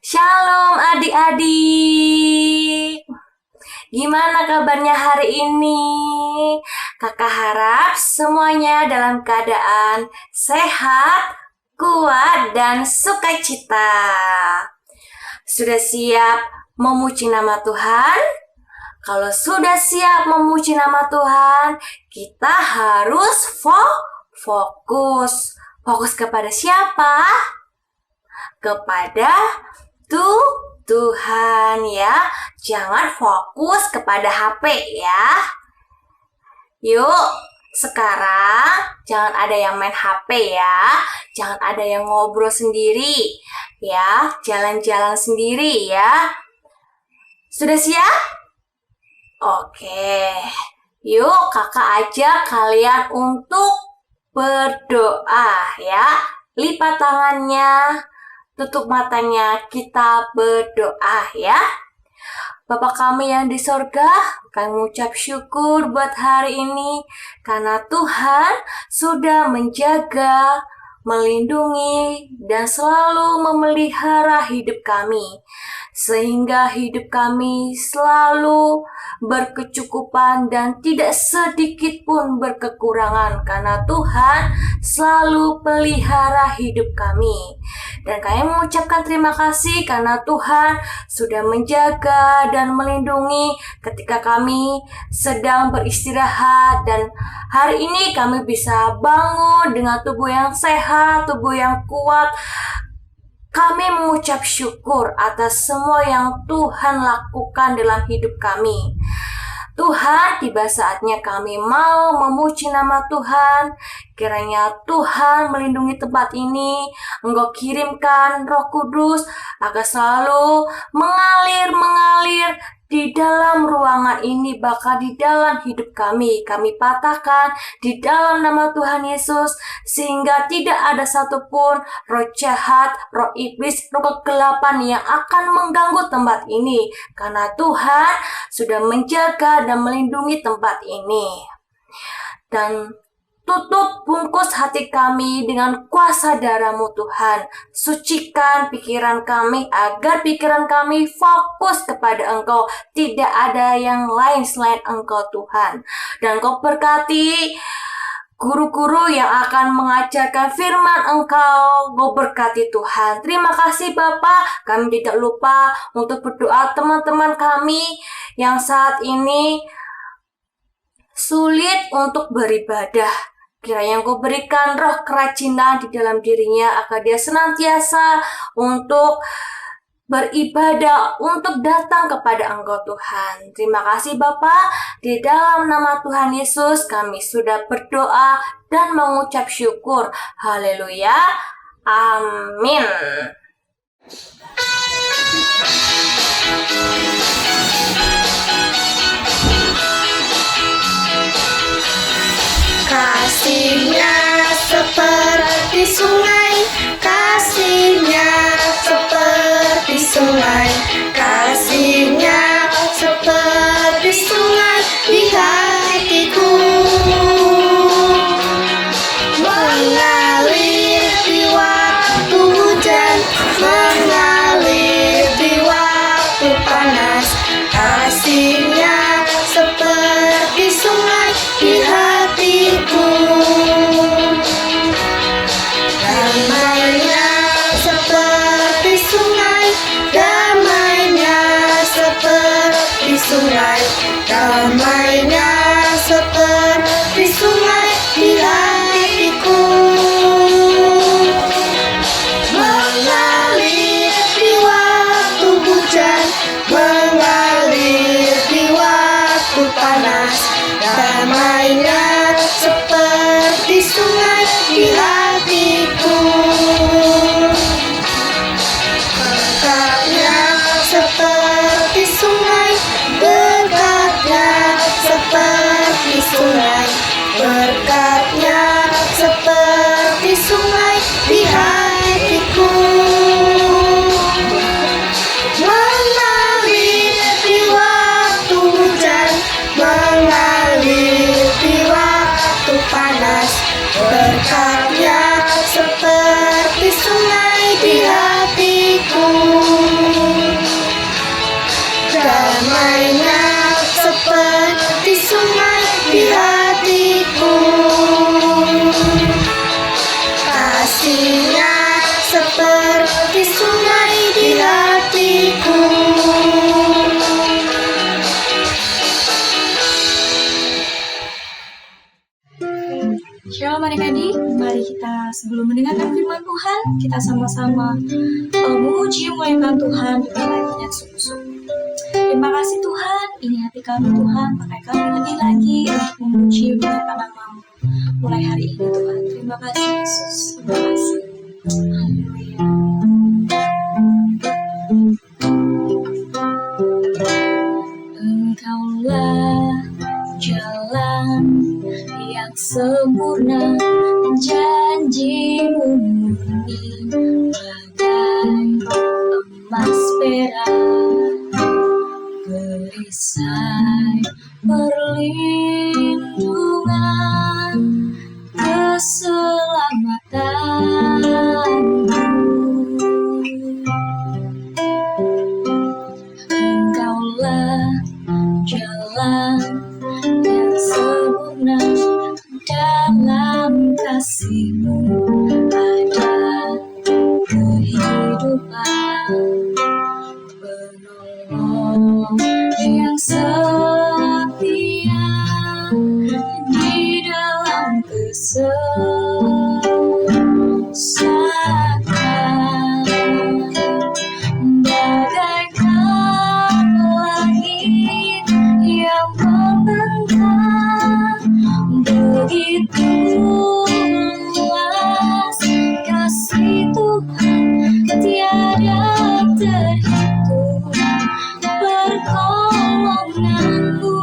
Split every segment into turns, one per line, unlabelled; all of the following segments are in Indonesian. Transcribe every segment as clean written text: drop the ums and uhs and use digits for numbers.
Shalom adik-adik. Gimana kabarnya hari ini? Kakak harap semuanya dalam keadaan sehat, kuat, dan sukacita. Sudah siap memuji nama Tuhan? Kalau sudah siap memuji nama Tuhan, kita harus fokus. Fokus kepada siapa? Kepada Tuhan ya. Jangan fokus kepada HP ya. Yuk, sekarang jangan ada yang main HP ya. Jangan ada yang ngobrol sendiri ya. Jalan-jalan sendiri ya. Sudah siap? Oke. Yuk, kakak ajak kalian untuk berdoa ya. Lipat tangannya, tutup matanya, kita berdoa ya. Bapa kami yang di sorga, kami mengucap syukur buat hari ini karena Tuhan sudah menjaga, melindungi, dan selalu memelihara hidup kami. Sehingga hidup kami selalu berkecukupan dan tidak sedikit pun berkekurangan karena Tuhan selalu pelihara hidup kami. Dan kami mengucapkan terima kasih karena Tuhan sudah menjaga dan melindungi ketika kami sedang beristirahat. Dan hari ini kami bisa bangun dengan tubuh yang sehat, tubuh yang kuat. Kami mengucap syukur atas semua yang Tuhan lakukan dalam hidup kami. Tuhan, tiba saatnya kami mau memuji nama Tuhan. Kiranya Tuhan melindungi tempat ini. Engkau kirimkan Roh Kudus agar selalu mengalir di dalam ruangan ini, bahkan di dalam hidup kami. Kami patahkan di dalam nama Tuhan Yesus, sehingga tidak ada satupun roh jahat, roh iblis, roh kegelapan yang akan mengganggu tempat ini. Karena Tuhan sudah menjaga dan melindungi tempat ini. Dan tutup bungkus hati kami dengan kuasa darah-Mu Tuhan. Sucikan pikiran kami agar pikiran kami fokus kepada Engkau. Tidak ada yang lain selain Engkau Tuhan. Dan Engkau berkati guru-guru yang akan mengajarkan firman Engkau. Engkau berkati Tuhan. Terima kasih Bapak. Kami tidak lupa untuk berdoa teman-teman kami yang saat ini sulit untuk beribadah. Kiranya Engkau berikan roh kerajinan di dalam dirinya agar dia senantiasa untuk beribadah, untuk datang kepada Engkau Tuhan. Terima kasih Bapa. Di dalam nama Tuhan Yesus kami sudah berdoa dan mengucap syukur. Haleluya. Amin.
Kasih-Nya seperti sungai, kasih-Nya seperti sungai, kasih-Nya seperti sungai di hatiku. Mengalir di waktu hujan, mengalir di waktu panas, kasih-Nya seperti sungai di hatiku. Damainya seperti sungai, damainya seperti sungai, damainya seperti sungai di hatiku. Mengalir di waktu hujan, mengalir di waktu panas, damainya seperti sungai di hatiku. Berkatnya seperti sungai, berkatnya seperti sungai, berkatnya seperti sungai di hatiku. Mengalir di waktu hujan, mengalir di waktu
Shalom adik-adik, mari kita sebelum mendengarkan firman Tuhan, kita sama-sama memuji memuliakan Tuhan dengan nyanyian sungguh-sungguh. Terima kasih Tuhan, ini hati kami Tuhan, pakai kami lebih lagi untuk memuji memuliakan nama-Mu. Mulai hari ini Tuhan, terima kasih Yesus, terima kasih. Haleluya. Engkaulah jalan yang sempurna, janji-Mu murni bagai emas perak, perisai perlindungan, keselamatan-Mu. Engkaulah jalan yang sempurna, dalam kasih-Mu ada kehidupan, penolong yang setia di dalam kesesakan, bagaikan langit yang membentang, begitu luas kasih Tuhan tiada terhitung, pertolongan-Mu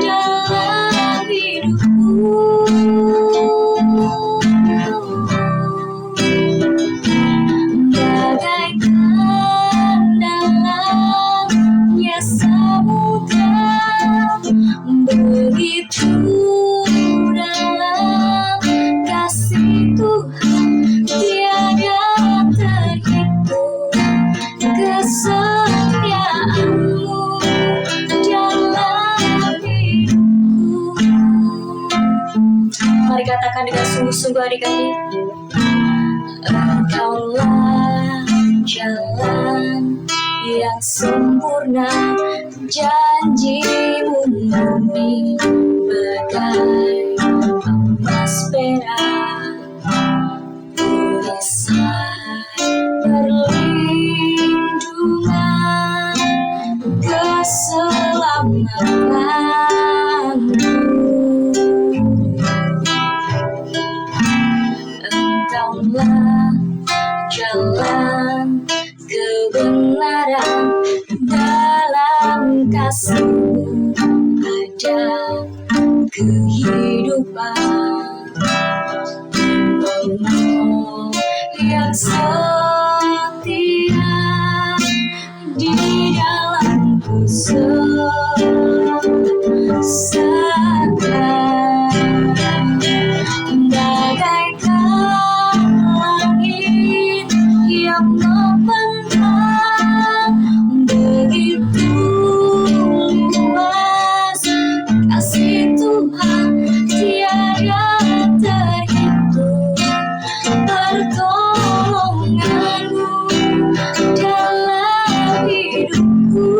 dalam hidupku. Bagaikan dalamnya samudra, begitu dalam kasih Tuhan tiada terhitung, kesetiaan-Mu dalam hidupku. Mari katakan dengan sungguh-sungguh adik-adik. Engkaulah jalan yang sempurna, janji-Mu murni bagai emas perak, perisai perlindungan, keselamatan-Mu. Engkaulah jalan kebenaran, dalam kasih-Mu ada kehidupan, penolong yang setia di dalam kesesakan, bagaikan langit yang membentang, begitu luas kasih Tuhan tiada terhitung, pertolongan-Mu dalam hidupku.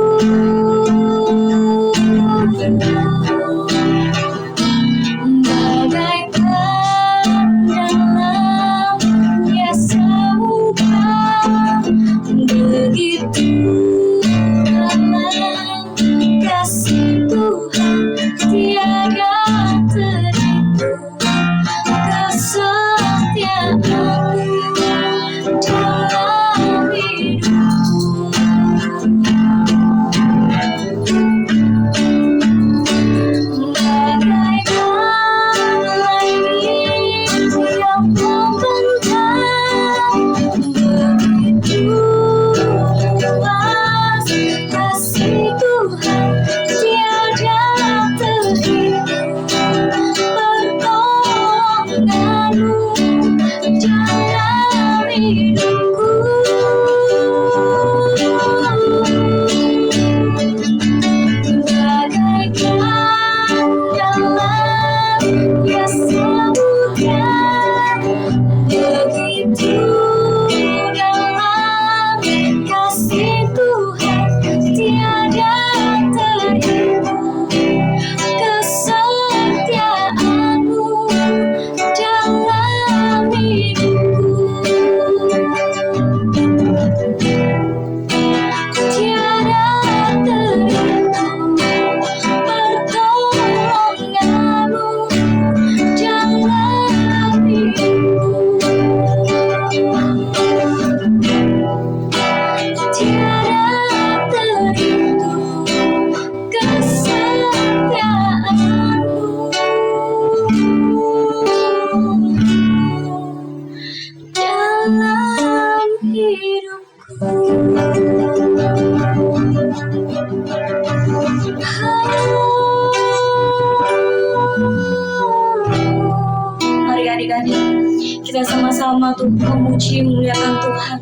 sama-sama tuh memuji muliakan Tuhan.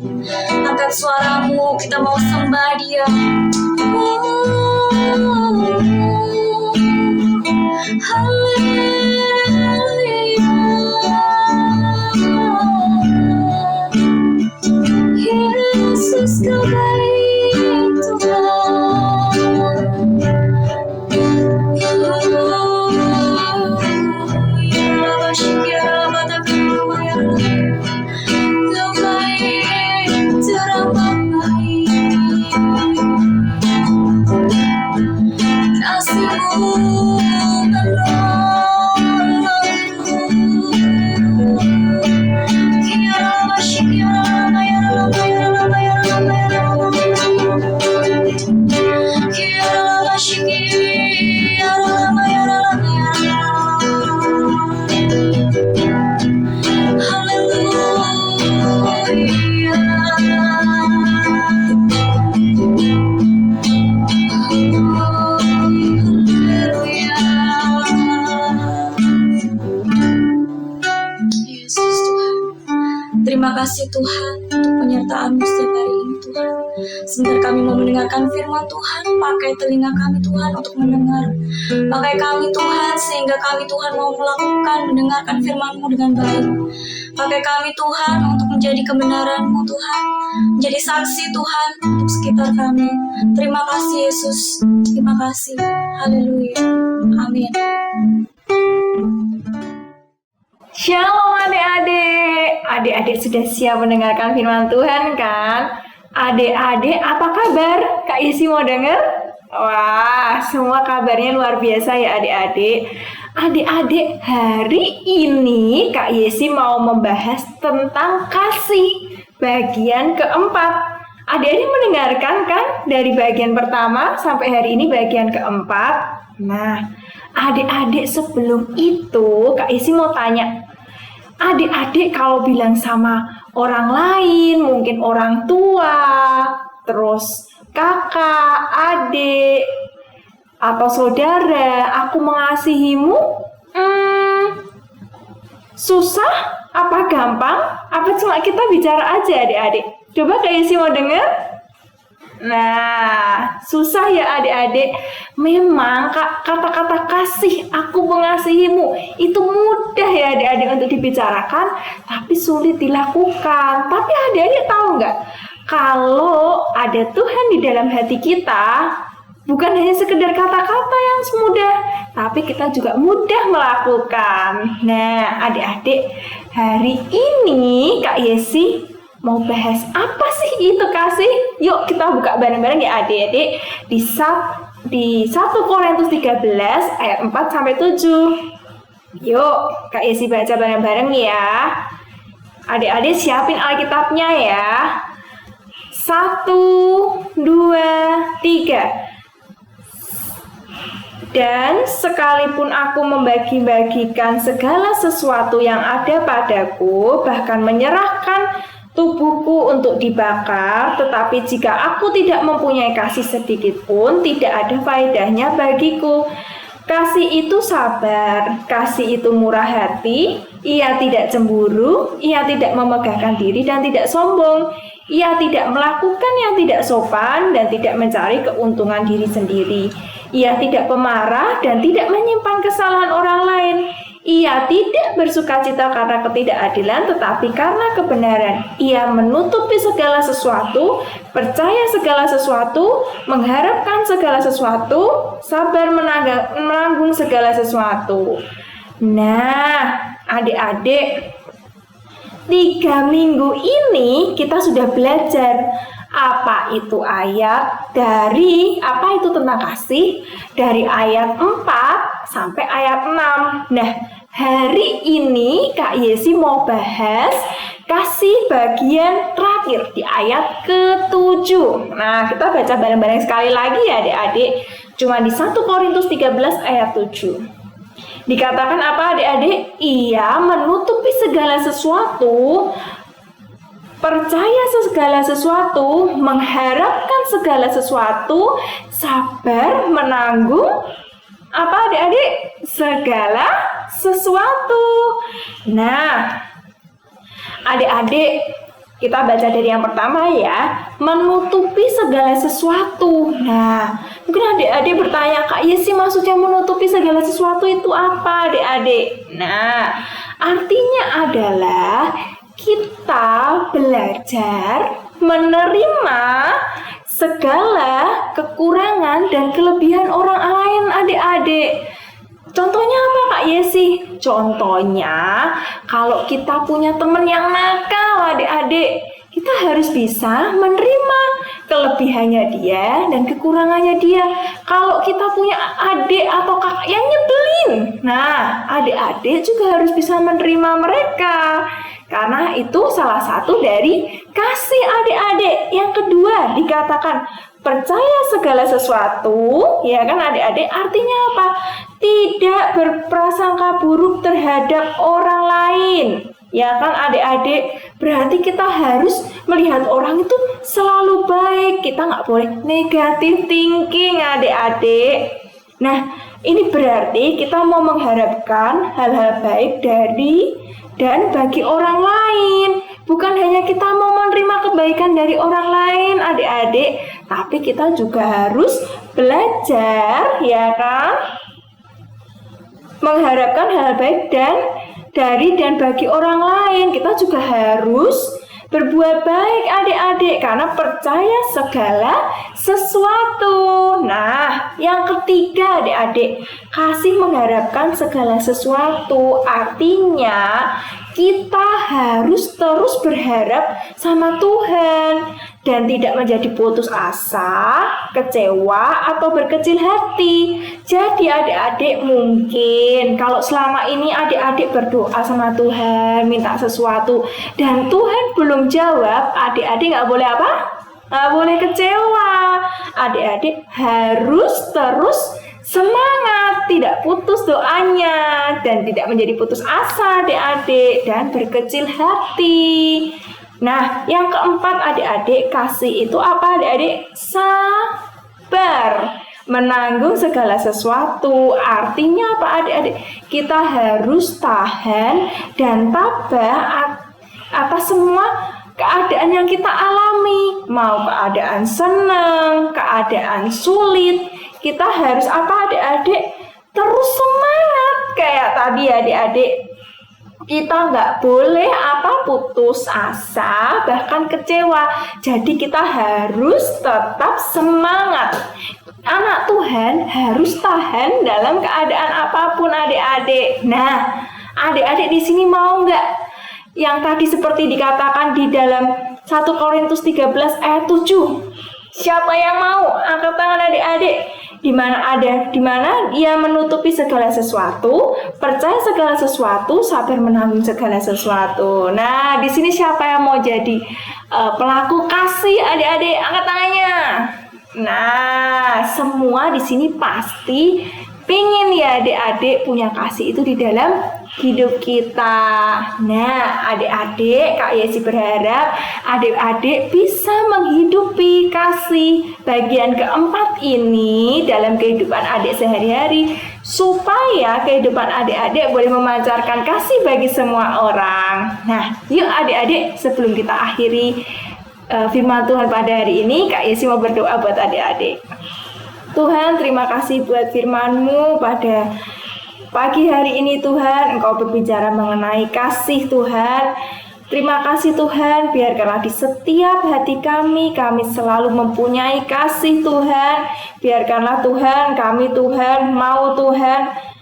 Angkat suaramu, kita mau sembah Dia. Yesus kau baik Terima kasih Tuhan untuk penyertaan-Mu setiap hari ini Tuhan. Sebentar kami mau mendengarkan firman Tuhan, pakai telinga kami Tuhan untuk mendengar. Pakai kami Tuhan sehingga kami Tuhan mau melakukan mendengarkan firman-Mu dengan baik. Pakai kami Tuhan untuk menjadi kebenaran-Mu Tuhan, menjadi saksi Tuhan untuk sekitar kami. Terima kasih Yesus, terima kasih. Haleluya, amin.
Shalom adik-adik. Adik-adik sudah siap mendengarkan firman Tuhan kan? Adik-adik apa kabar? Kak Isi mau dengar? Wah, semua kabarnya luar biasa ya adik-adik. Adik-adik, hari ini Kak Yesi mau membahas tentang kasih bagian keempat. Adik-adik mendengarkan kan? Dari bagian pertama sampai hari ini bagian keempat. Nah, adik-adik sebelum itu Kak Isi mau tanya, adik-adik kalau bilang sama orang lain, mungkin orang tua, terus kakak, adik, atau saudara, aku mengasihimu, susah? Apa gampang? Apa cuma kita bicara aja adik-adik? Coba Kak Isi mau dengar? Nah, susah ya adik-adik. Memang kata-kata kasih, aku mengasihimu, itu mudah ya adik-adik untuk dibicarakan, tapi sulit dilakukan. Tapi adik-adik tahu nggak? Kalau ada Tuhan di dalam hati kita, bukan hanya sekedar kata-kata yang semudah, tapi kita juga mudah melakukan. Nah, adik-adik, hari ini Kak Yesi mau bahas apa sih itu kasih? Yuk kita buka bareng-bareng ya adik-adik di 1 Korintus 13 ayat 4 sampai 7. Yuk Kak Yesi baca bareng-bareng ya. Adik-adik siapin Alkitabnya ya. 1, 2, 3. Dan sekalipun aku membagi-bagikan segala sesuatu yang ada padaku, bahkan menyerahkan tubuhku untuk dibakar, tetapi jika aku tidak mempunyai kasih sedikit pun, tidak ada faedahnya bagiku. Kasih itu sabar, kasih itu murah hati, ia tidak cemburu, ia tidak memegahkan diri dan tidak sombong, ia tidak melakukan yang tidak sopan dan tidak mencari keuntungan diri sendiri. Ia tidak pemarah dan tidak menyimpan kesalahan orang lain. Ia tidak bersukacita karena ketidakadilan, tetapi karena kebenaran. Ia menutupi segala sesuatu, percaya segala sesuatu, mengharapkan segala sesuatu, sabar menanggung segala sesuatu. Nah, adik-adik, 3 minggu ini kita sudah belajar apa itu ayat dari apa itu tentang kasih dari ayat 4 sampai ayat 6. Nah, hari ini Kak Yesi mau bahas kasih bagian terakhir di ayat ke-7. Nah, kita baca bareng-bareng sekali lagi ya adik-adik. Cuma di 1 Korintus 13 ayat 7. Dikatakan apa adik-adik? Ia menutupi segala sesuatu, percaya segala sesuatu, mengharapkan segala sesuatu, sabar menanggung apa adik-adik? Segala sesuatu. Nah, Adik-adik, kita baca dari yang pertama ya, menutupi segala sesuatu. Nah, mungkin adik-adik bertanya, Kak Yesi maksudnya menutupi segala sesuatu itu apa adik-adik? Nah, artinya adalah kita belajar menerima segala kekurangan dan kelebihan orang lain adik-adik. Contohnya apa Kak Yesi? Contohnya kalau kita punya teman yang nakal adik-adik, kita harus bisa menerima kelebihannya dia dan kekurangannya dia. Kalau kita punya adik atau kakak yang nyebelin, nah adik-adik juga harus bisa menerima mereka. Karena itu salah satu dari kasih adik-adik. Yang kedua dikatakan percaya segala sesuatu, ya kan adik-adik, artinya apa? Tidak berprasangka buruk terhadap orang lain. Ya kan adik-adik, berarti kita harus melihat orang itu selalu baik. Kita nggak boleh negatif thinking adik-adik. Nah, ini berarti kita mau mengharapkan hal-hal baik dari dan bagi orang lain. Bukan hanya kita mau menerima kebaikan dari orang lain adik-adik, tapi kita juga harus belajar, ya kan? Mengharapkan hal baik dan dari dan bagi orang lain. Kita juga harus berbuat baik adik-adik karena percaya segala sesuatu. Nah, yang ketiga adik-adik, kasih mengharapkan segala sesuatu. Artinya kita harus terus berharap sama Tuhan dan tidak menjadi putus asa, kecewa, atau berkecil hati. Jadi adik-adik mungkin kalau selama ini adik-adik berdoa sama Tuhan, minta sesuatu, dan Tuhan belum jawab, adik-adik nggak boleh apa? Nggak boleh kecewa. Adik-adik harus terus semangat, tidak putus doanya, dan tidak menjadi putus asa adik-adik, dan berkecil hati. Nah, yang keempat adik-adik, kasih itu apa adik-adik? Sabar, menanggung segala sesuatu. Artinya apa adik-adik? Kita harus tahan dan tabah atas semua keadaan yang kita alami. Mau keadaan senang, keadaan sulit, kita harus apa adik-adik? Terus semangat. Kayak tadi adik-adik, kita nggak boleh putus asa, bahkan kecewa. Jadi kita harus tetap semangat. Anak Tuhan harus tahan dalam keadaan apapun adik-adik. Nah, adik-adik di sini mau nggak yang tadi seperti dikatakan di dalam 1 Korintus 13 ayat 7? Siapa yang mau? Angkat tangan adik-adik. Di mana ia menutupi segala sesuatu, percaya segala sesuatu, sabar menanggung segala sesuatu. Nah, di sini siapa yang mau jadi pelaku kasih adik-adik? Angkat tangannya. Nah, semua di sini pasti pingin ya adik-adik punya kasih itu di dalam hidup kita. Nah, adik-adik, Kak Yesi berharap adik-adik bisa menghidupi kasih bagian keempat ini dalam kehidupan adik sehari-hari, supaya kehidupan adik-adik boleh memancarkan kasih bagi semua orang. Nah, yuk adik-adik, sebelum kita akhiri firman Tuhan pada hari ini, Kak Yesi mau berdoa buat adik-adik. Tuhan, terima kasih buat firman-Mu pada pagi hari ini Tuhan. Engkau berbicara mengenai kasih Tuhan. Terima kasih Tuhan, biarkanlah di setiap hati kami selalu mempunyai kasih Tuhan. Biarkanlah Tuhan, kami Tuhan mau Tuhan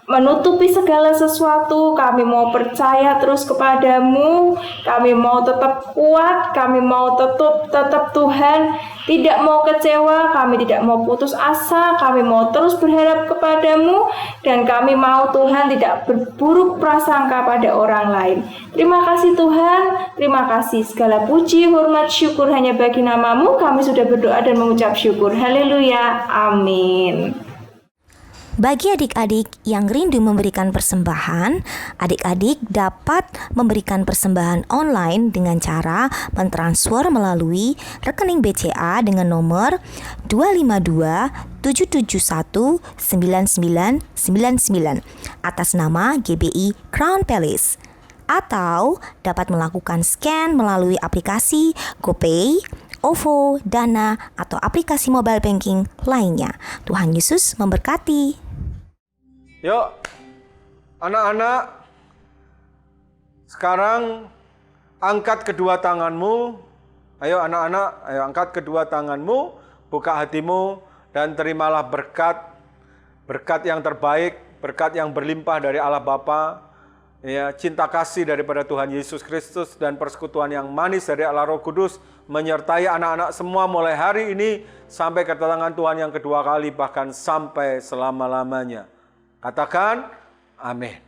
menutupi segala sesuatu. Kami mau percaya terus kepadamu. Kami mau tetap kuat. Kami mau tetap Tuhan tidak mau kecewa. Kami tidak mau putus asa. Kami mau terus berharap kepadamu. Dan kami mau Tuhan tidak berburuk prasangka pada orang lain. Terima kasih Tuhan. Terima kasih. Segala puji, hormat, syukur hanya bagi nama-Mu. Kami sudah berdoa dan mengucap syukur. Haleluya. Amin.
Bagi adik-adik yang rindu memberikan persembahan, adik-adik dapat memberikan persembahan online dengan cara mentransfer melalui rekening BCA dengan nomor 252-771-9999 atas nama GBI Crown Palace. atau dapat melakukan scan melalui aplikasi GoPay, OVO, Dana, atau aplikasi mobile banking lainnya. Tuhan Yesus memberkati.
Yuk, anak-anak, sekarang angkat kedua tanganmu. Ayo anak-anak, ayo angkat kedua tanganmu, buka hatimu, dan terimalah berkat yang terbaik, berkat yang berlimpah dari Allah Bapa, ya, cinta kasih daripada Tuhan Yesus Kristus, dan persekutuan yang manis dari Allah Roh Kudus menyertai anak-anak semua mulai hari ini sampai kedatangan Tuhan yang kedua kali, bahkan sampai selama-lamanya. Katakan amin.